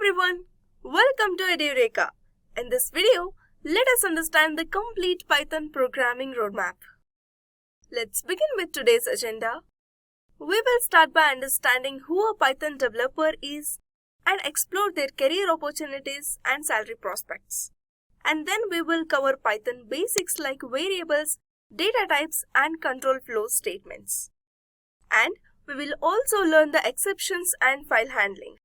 everyone, welcome to Edureka. In this video, let us understand the complete Python programming roadmap. Let's begin with today's agenda. We will start by understanding who a Python developer is and explore their career opportunities and salary prospects. And then we will cover Python basics like variables, data types and control flow statements. And we will also learn the exceptions and file handling.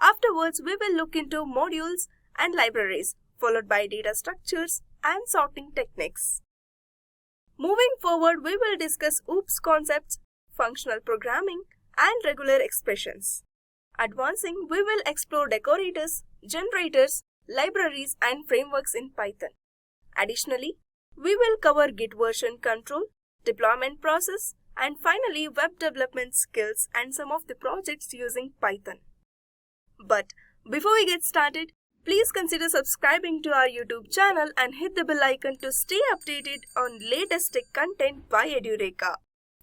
Afterwards, we will look into modules and libraries, followed by data structures and sorting techniques. Moving forward, we will discuss OOPS concepts, functional programming, and regular expressions. Advancing, we will explore decorators, generators, libraries, and frameworks in Python. Additionally, we will cover Git version control, deployment process, and finally web development skills and some of the projects using Python. But before we get started, please consider subscribing to our YouTube channel and hit the bell icon to stay updated on latest tech content by Edureka.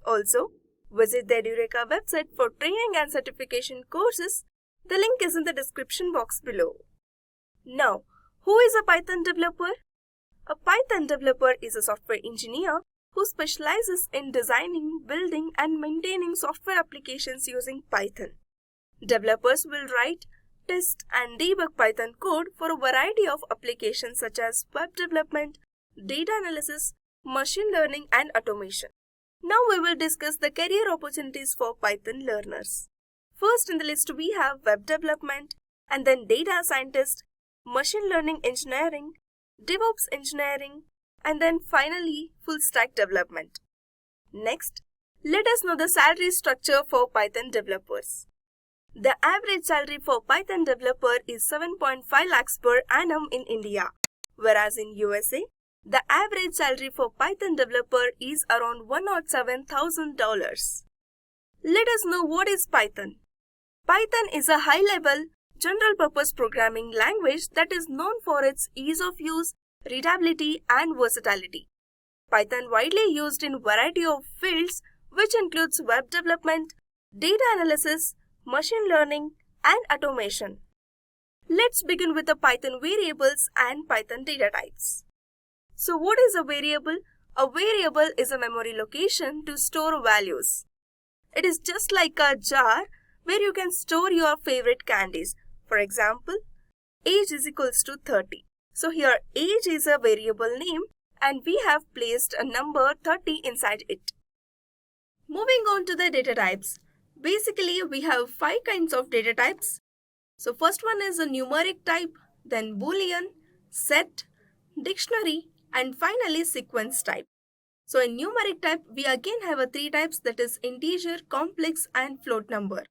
Also, visit the Edureka website for training and certification courses. The link is in the description box below. Now, who is a Python developer? A Python developer is a software engineer who specializes in designing, building, and maintaining software applications using Python. Developers will write, test, and debug Python code for a variety of applications such as web development, data analysis, machine learning, and automation. Now we will discuss the career opportunities for Python learners. First in the list we have web development, and then data scientist, machine learning engineering, DevOps engineering, and then finally full stack development. Next, let us know the salary structure for Python developers. The average salary for Python developer is 7.5 lakhs per annum in India, whereas in USA, the average salary for Python developer is around $107,000. Let us know what is Python. Python is a high-level, general-purpose programming language that is known for its ease of use, readability, and versatility. Python widely used in a variety of fields, which includes web development, data analysis, machine learning, and automation. Let's begin with the Python variables and Python data types. So what is a variable? A variable is a memory location to store values. It is just like a jar where you can store your favorite candies. For example, age is equals to 30. So here age is a variable name and we have placed a number 30 inside it. Moving on to the data types. Basically, we have 5 kinds of data types. So first one is a numeric type, then Boolean, set, dictionary, and finally sequence type. So in numeric type, we again have 3 types, that is integer, complex, and float number.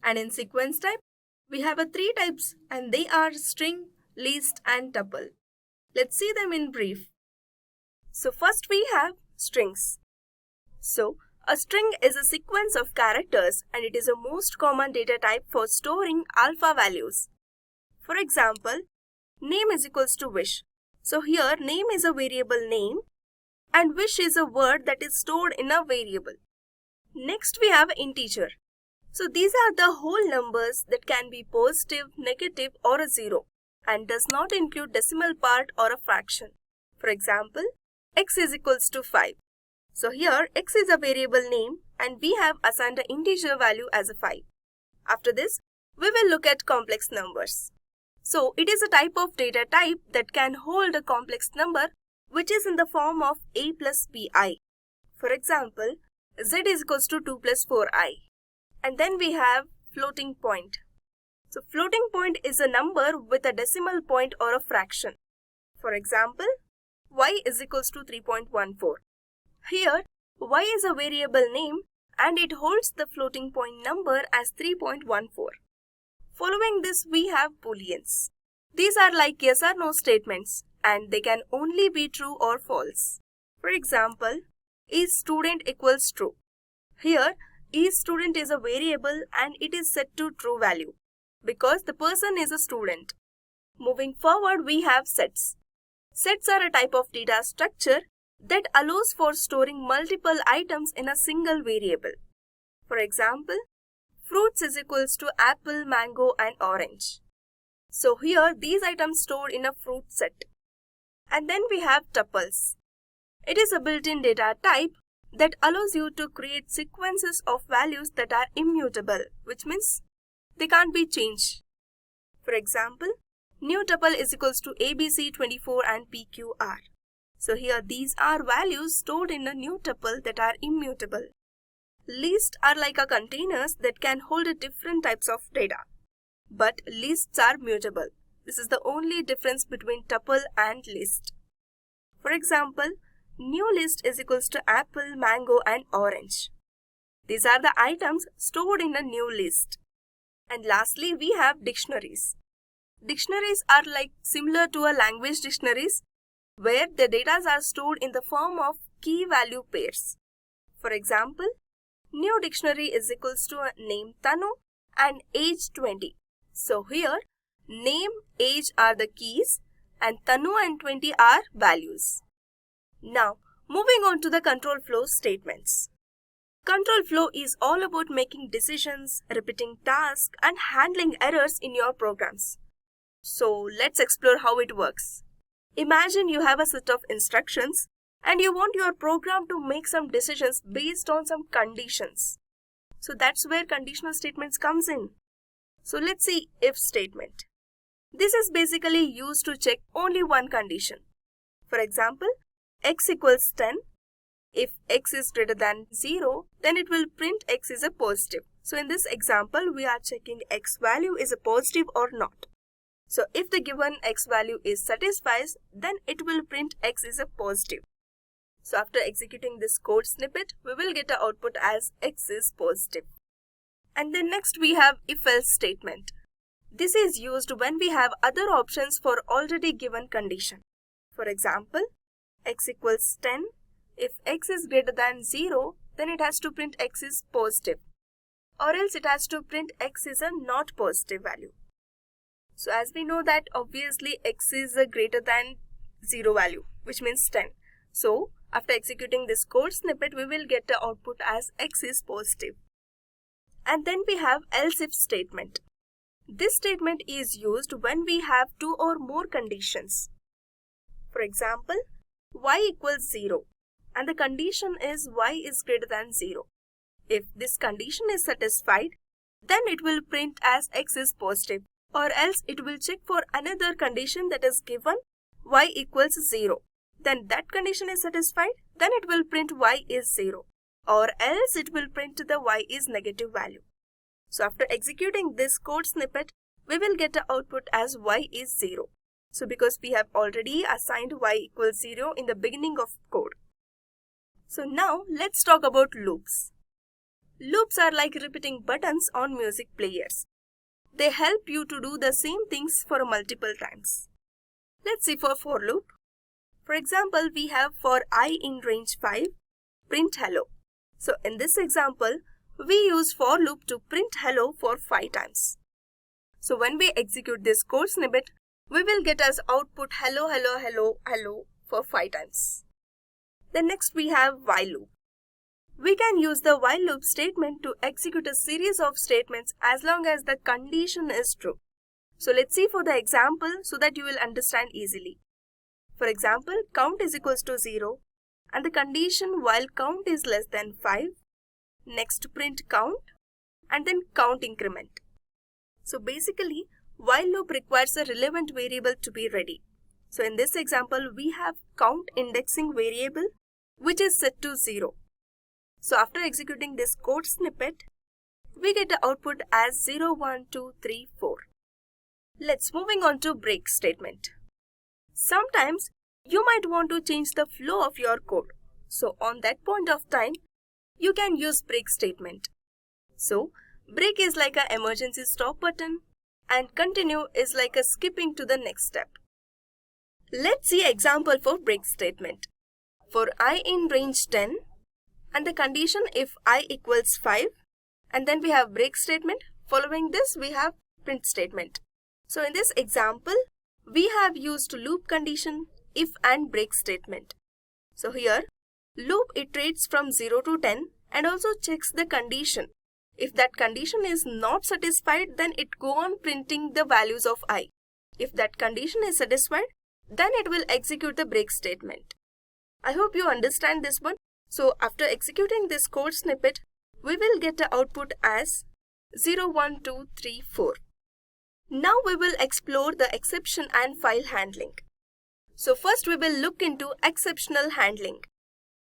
And in sequence type, we have 3 types and they are string, list, and tuple. Let's see them in brief. So first we have strings. So a string is a sequence of characters and it is a most common data type for storing alpha values. For example, name is equals to wish. So here name is a variable name and wish is a word that is stored in a variable. Next we have integer. So these are the whole numbers that can be positive, negative, or a zero and does not include decimal part or a fraction. For example, x is equals to 5. So here x is a variable name and we have assigned an integer value as a 5. After this, we will look at complex numbers. So it is a type of data type that can hold a complex number which is in the form of a plus bi. For example, z is equals to 2 plus 4i. And then we have floating point. So floating point is a number with a decimal point or a fraction. For example, y is equals to 3.14. Here, y is a variable name and it holds the floating point number as 3.14. Following this, we have booleans. These are like yes or no statements and they can only be true or false. For example, is student equals true. Here, is student is a variable and it is set to true value because the person is a student. Moving forward, we have sets. Sets are a type of data structure that allows for storing multiple items in a single variable. For example, fruits is equals to apple, mango, and orange. So here these items stored in a fruit set. And then we have tuples. It is a built-in data type that allows you to create sequences of values that are immutable, which means they can't be changed. For example, new tuple is equals to ABC24 and PQR. So here these are values stored in a new tuple that are immutable. Lists are like a containers that can hold different types of data. But lists are mutable. This is the only difference between tuple and list. For example, new list is equals to apple, mango and orange. These are the items stored in a new list. And lastly, we have dictionaries. Dictionaries are like similar to a language dictionaries where the data are stored in the form of key value pairs. For example, new dictionary is equals to name Tanu and age 20. So here name, age are the keys and Tanu and 20 are values. Now moving on to the control flow statements. Control flow is all about making decisions, repeating tasks and handling errors in your programs. So let's explore how it works. Imagine you have a set of instructions and you want your program to make some decisions based on some conditions. So that's where conditional statements comes in. So let's see if statement. This is basically used to check only one condition. For example, x equals 10. If x is greater than 0, then it will print x is a positive. So in this example, we are checking x value is a positive or not. So if the given x value is satisfies, then it will print x is a positive. So after executing this code snippet, we will get an output as x is positive. And then next we have if-else statement. This is used when we have other options for already given condition. For example, x equals 10. If x is greater than 0, then it has to print x is positive. Or else it has to print x is a not positive value. So as we know that obviously x is a greater than 0 value, which means 10. So after executing this code snippet, we will get the output as x is positive. And then we have else if statement. This statement is used when we have two or more conditions. For example, y equals 0 and the condition is y is greater than 0. If this condition is satisfied, then it will print as x is positive, or else it will check for another condition that is given y equals 0. Then that condition is satisfied, then it will print y is 0, or else it will print the y is negative value. So after executing this code snippet, we will get the output as y is 0. So because we have already assigned y equals 0 in the beginning of code. So now let's talk about loops. Loops are like repeating buttons on music players. They help you to do the same things for multiple times. Let's see for loop. For example, we have for I in range 5, print hello. So in this example, we use for loop to print hello for 5 times. So when we execute this code snippet, we will get as output hello, hello, hello, hello for 5 times. Then next we have while loop. We can use the while loop statement to execute a series of statements as long as the condition is true. So let's see for the example so that you will understand easily. For example, count is equals to 0 and the condition while count is less than 5. Next print count and then count increment. So basically, while loop requires a relevant variable to be ready. So in this example, we have count indexing variable which is set to 0. So after executing this code snippet, we get the output as 0, 1, 2, 3, 4. Let's moving on to break statement. Sometimes you might want to change the flow of your code. So on that point of time, you can use break statement. So break is like an emergency stop button and continue is like a skipping to the next step. Let's see example for break statement. For I in range 10 and the condition if I equals 5 and then we have break statement. Following this we have print statement. So in this example we have used loop condition, if and break statement. So here loop iterates from 0 to 10 and also checks the condition. If that condition is not satisfied, then it go on printing the values of I. If that condition is satisfied, then it will execute the break statement. I hope you understand this one. So after executing this code snippet, we will get the output as 0, 1, 2, 3, 4. Now we will explore the exception and file handling. So first we will look into exceptional handling.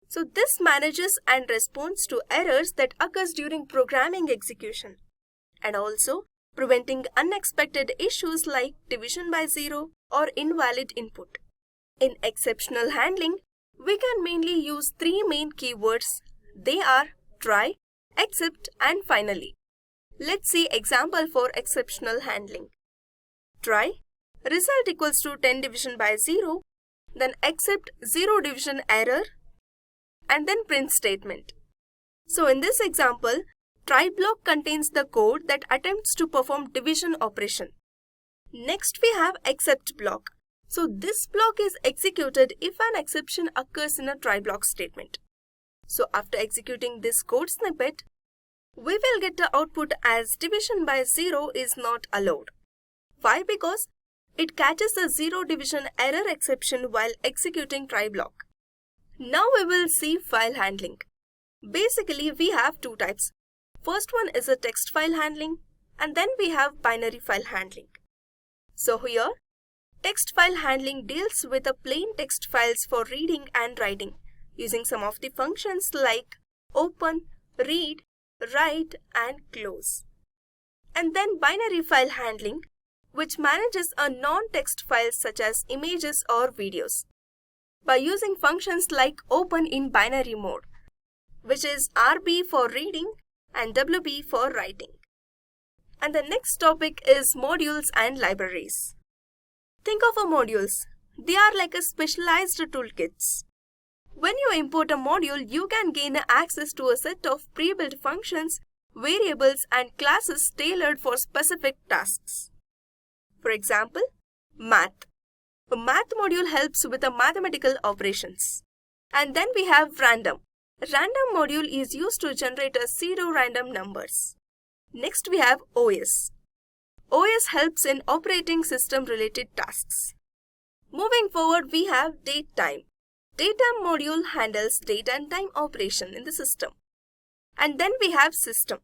So this manages and responds to errors that occurs during programming execution, and also preventing unexpected issues like division by 0 or invalid input. In exceptional handling, we can mainly use three main keywords. They are try, except and finally. Let's see example for exceptional handling. Try, result equals to 10 division by 0, then accept 0 division error, and then print statement. So in this example, try block contains the code that attempts to perform division operation. Next we have except block. So this block is executed if an exception occurs in a try block statement. So after executing this code snippet, we will get the output as division by 0 is not allowed. Why? Because it catches the 0 division error exception while executing try block. Now we will see file handling. Basically we have two types. First one is a text file handling, and then we have binary file handling. So here, text file handling deals with the plain text files for reading and writing using some of the functions like open, read, write and close. And then binary file handling, which manages a non-text files such as images or videos by using functions like open in binary mode, which is RB for reading and WB for writing. And the next topic is modules and libraries. Think of a modules. They are like a specialized toolkits. When you import a module, you can gain access to a set of pre-built functions, variables and classes tailored for specific tasks. For example, math. A math module helps with the mathematical operations. And then we have random. Random module is used to generate a pseudo-random numbers. Next we have OS. OS helps in operating system related tasks. Moving forward we have datetime. Datetime module handles date and time operation in the system. And then we have system.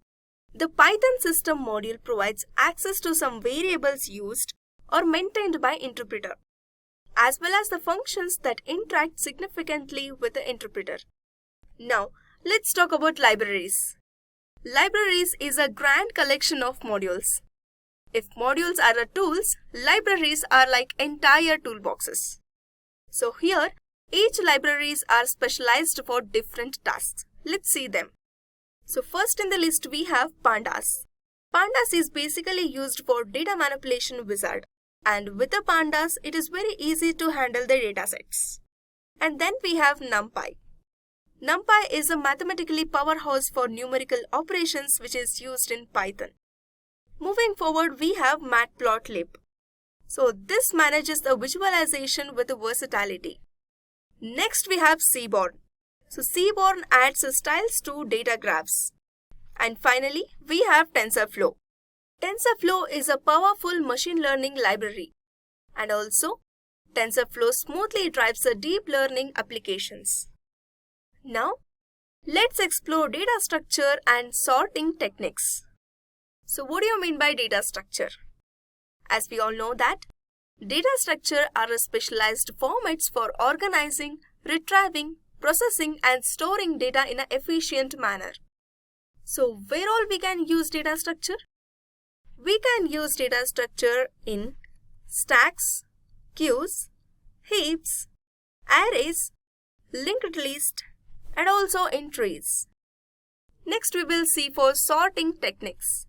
The Python system module provides access to some variables used or maintained by interpreter, as well as the functions that interact significantly with the interpreter. Now, let's talk about libraries. Libraries is a grand collection of modules. If modules are the tools, libraries are like entire toolboxes. So here, each libraries are specialized for different tasks. Let's see them. So first in the list we have pandas. Pandas is basically used for data manipulation wizard. And with the pandas, it is very easy to handle the datasets. And then we have NumPy. NumPy is a mathematically powerhouse for numerical operations which is used in Python. Moving forward, we have Matplotlib. So this manages the visualization with versatility. Next we have Seaborn. So Seaborn adds styles to data graphs. And finally, we have TensorFlow. TensorFlow is a powerful machine learning library. And also, TensorFlow smoothly drives the deep learning applications. Now, let's explore data structure and sorting techniques. So what do you mean by data structure? As we all know that, data structure are specialized formats for organizing, retrieving, processing and storing data in an efficient manner. So where all we can use data structure? We can use data structure in stacks, queues, heaps, arrays, linked list, and also in trees. Next we will see for sorting techniques.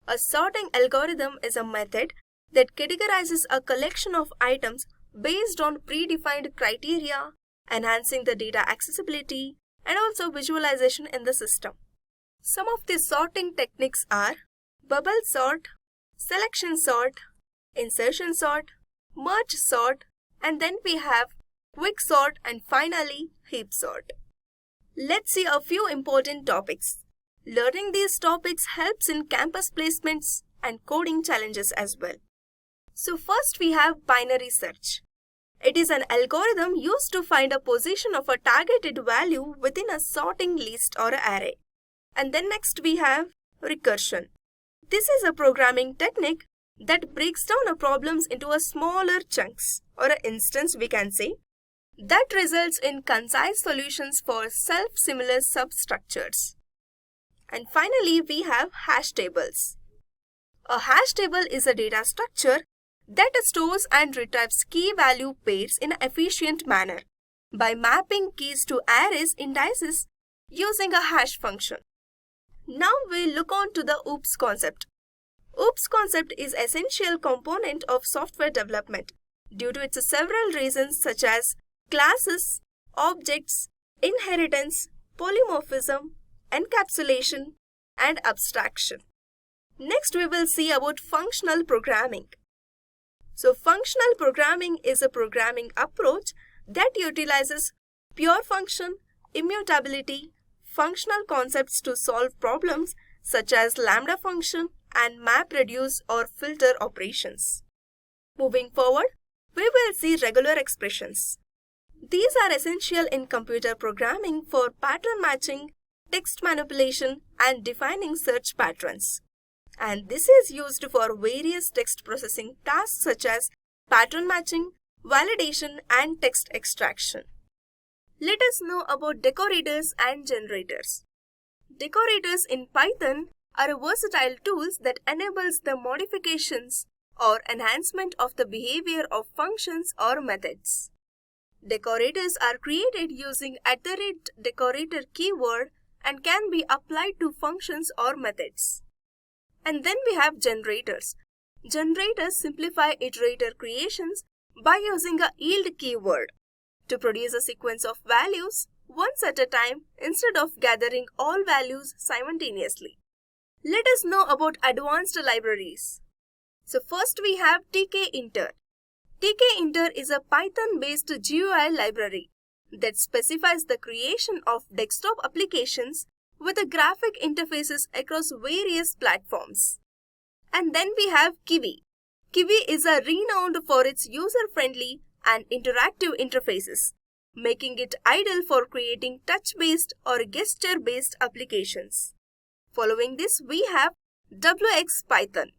A sorting algorithm is a method that categorizes a collection of items based on predefined criteria, enhancing the data accessibility and also visualization in the system. Some of the sorting techniques are bubble sort, selection sort, insertion sort, merge sort, and then we have quick sort and finally heap sort. Let's see a few important topics. Learning these topics helps in campus placements and coding challenges as well. So first we have binary search. It is an algorithm used to find a position of a targeted value within a sorting list or array. And then next we have recursion. This is a programming technique that breaks down a problems into a smaller chunks or an instance we can say that results in concise solutions for self-similar substructures. And finally we have hash tables. A hash table is a data structure that stores and retrieves key value pairs in an efficient manner by mapping keys to arrays indices using a hash function. Now we look on to the OOPS concept. OOPS concept is an essential component of software development due to its several reasons such as classes, objects, inheritance, polymorphism, encapsulation, and abstraction. Next we will see about functional programming. So functional programming is a programming approach that utilizes pure function, immutability, functional concepts to solve problems such as lambda function and map, reduce or filter operations. Moving forward, we will see regular expressions. These are essential in computer programming for pattern matching, text manipulation and defining search patterns. And this is used for various text processing tasks such as pattern matching, validation and text extraction. Let us know about decorators and generators. Decorators in Python are versatile tools that enables the modifications or enhancement of the behavior of functions or methods. Decorators are created using @decorator keyword and can be applied to functions or methods. And then we have generators. Generators simplify iterator creations by using a yield keyword to produce a sequence of values once at a time instead of gathering all values simultaneously. Let us know about advanced libraries. So first we have tkinter. tkinter is a Python-based GUI library that specifies the creation of desktop applications with the graphic interfaces across various platforms. And then we have Kiwi. Kiwi is a renowned for its user-friendly and interactive interfaces, making it ideal for creating touch-based or gesture-based applications. Following this, we have WXPython.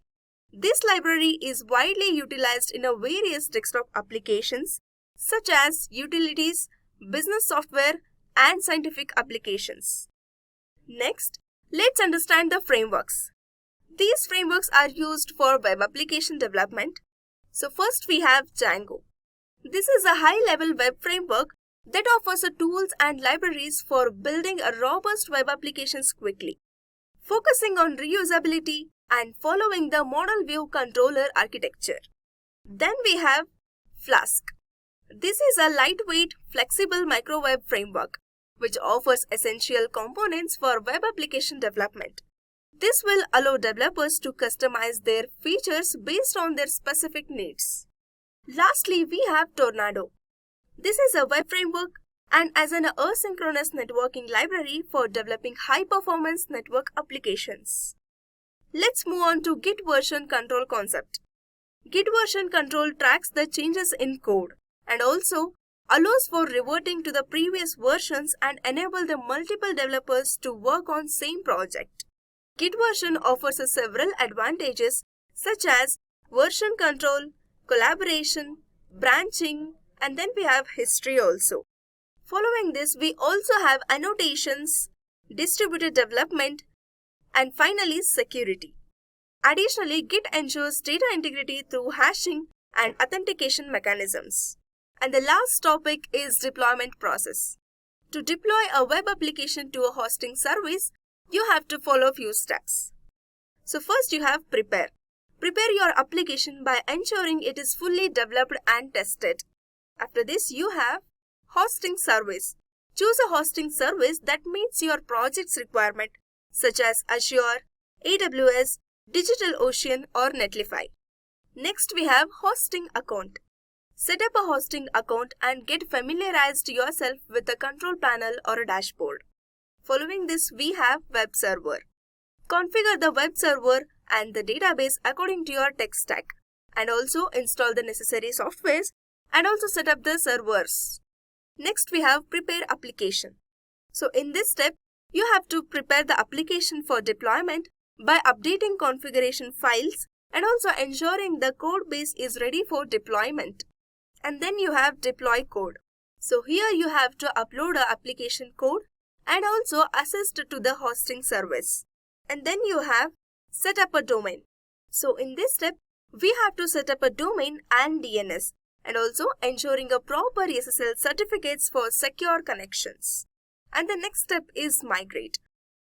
This library is widely utilized in various desktop applications such as utilities, business software, and scientific applications. Next, let's understand the frameworks. These frameworks are used for web application development. So first we have Django. This is a high-level web framework that offers tools and libraries for building a robust web applications quickly, focusing on reusability and following the model view controller architecture. Then we have Flask. This is a lightweight, flexible micro-web framework which offers essential components for web application development. This will allow developers to customize their features based on their specific needs. Lastly, we have Tornado. This is a web framework and as an asynchronous networking library for developing high-performance network applications. Let's move on to Git version control concept. Git version control tracks the changes in code and also allows for reverting to the previous versions and enable the multiple developers to work on same project. Git version offers several advantages such as version control, collaboration, branching, and then we have history also. Following this, we also have annotations, distributed development, and finally security. Additionally, Git ensures data integrity through hashing and authentication mechanisms. And the last topic is deployment process. To deploy a web application to a hosting service, you have to follow a few steps. So first you have prepare. Prepare your application by ensuring it is fully developed and tested. After this, you have hosting service. Choose a hosting service that meets your project's requirement such as Azure, AWS, DigitalOcean or Netlify. Next we have hosting account. Set up a hosting account and get familiarized yourself with the control panel or a dashboard. Following this, we have web server. Configure the web server and the database according to your tech stack. and also install the necessary softwares and also set up the servers. Next we have prepare application. So in this step, you have to prepare the application for deployment by updating configuration files and also ensuring the code base is ready for deployment. And then you have deploy code. So here you have to upload a application code and also assist to the hosting service. And then you have set up a domain. So in this step, we have to set up a domain and DNS and also ensuring a proper SSL certificates for secure connections. And the next step is migrate.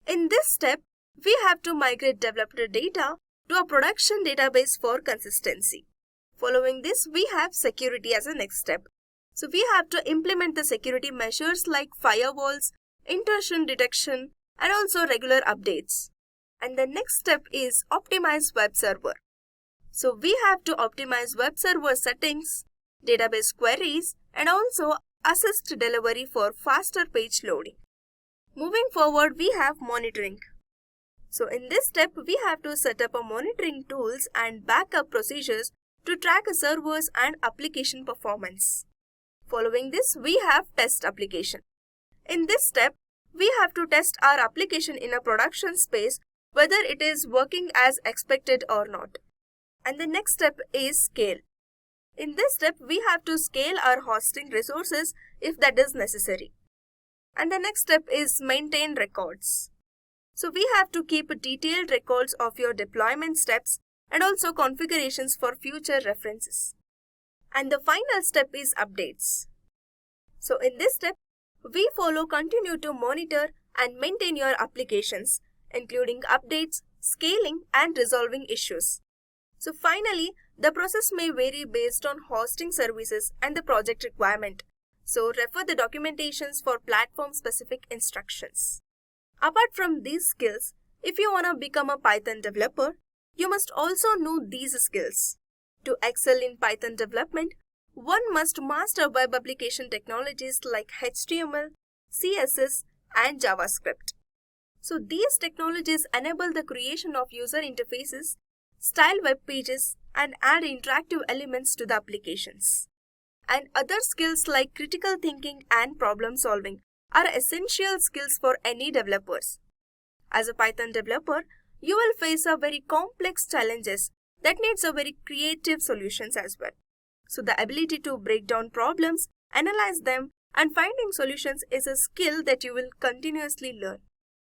In this step, we have to migrate developer data to a production database for consistency. Following this, we have security as a next step. So we have to implement the security measures like firewalls, intrusion detection, and also regular updates. And the next step is optimize web server. So we have to optimize web server settings, database queries, and also assist delivery for faster page loading. Moving forward, we have monitoring. So in this step, we have to set up a monitoring tools and backup procedures to track a servers and application performance. Following this, we have test application. In this step, we have to test our application in a production space whether it is working as expected or not. And the next step is scale. In this step, we have to scale our hosting resources if that is necessary. And the next step is maintain records. So we have to keep detailed records of your deployment steps and also configurations for future references. And the final step is updates. So in this step, we follow continue to monitor and maintain your applications, including updates, scaling, and resolving issues. So finally, the process may vary based on hosting services and the project requirement. So refer the documentations for platform-specific instructions. Apart from these skills, if you want to become a Python developer, you must also know these skills. To excel in Python development, one must master web application technologies like HTML, CSS, and JavaScript. So these technologies enable the creation of user interfaces, style web pages, and add interactive elements to the applications. And other skills like critical thinking and problem solving are essential skills for any developers. As a Python developer, you will face a very complex challenges that needs a very creative solutions as well. So the ability to break down problems, analyze them, and finding solutions is a skill that you will continuously learn.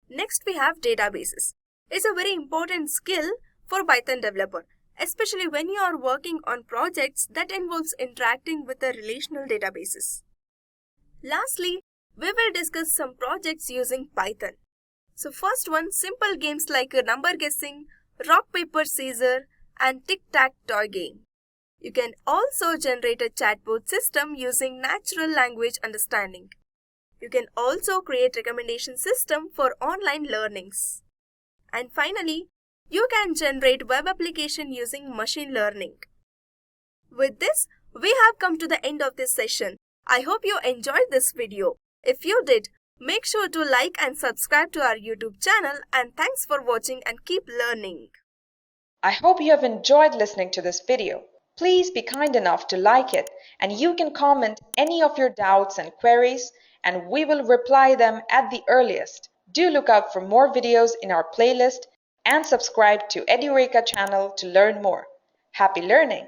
Next we have databases. It's a very important skill for Python developer, especially when you are working on projects that involves interacting with the relational databases. Lastly, we will discuss some projects using Python. So first one, simple games like number guessing, rock paper scissors, and tic-tac-toe game. You can also generate a chatbot system using natural language understanding. You can also create recommendation system for online learnings. And finally, you can generate web application using machine learning. With this, we have come to the end of this session. I hope you enjoyed this video. If you did, make sure to like and subscribe to our YouTube channel, and thanks for watching and keep learning. I hope you have enjoyed listening to this video. Please be kind enough to like it, and you can comment any of your doubts and queries, and we will reply them at the earliest. Do look out for more videos in our playlist and subscribe to Edureka channel to learn more. Happy learning!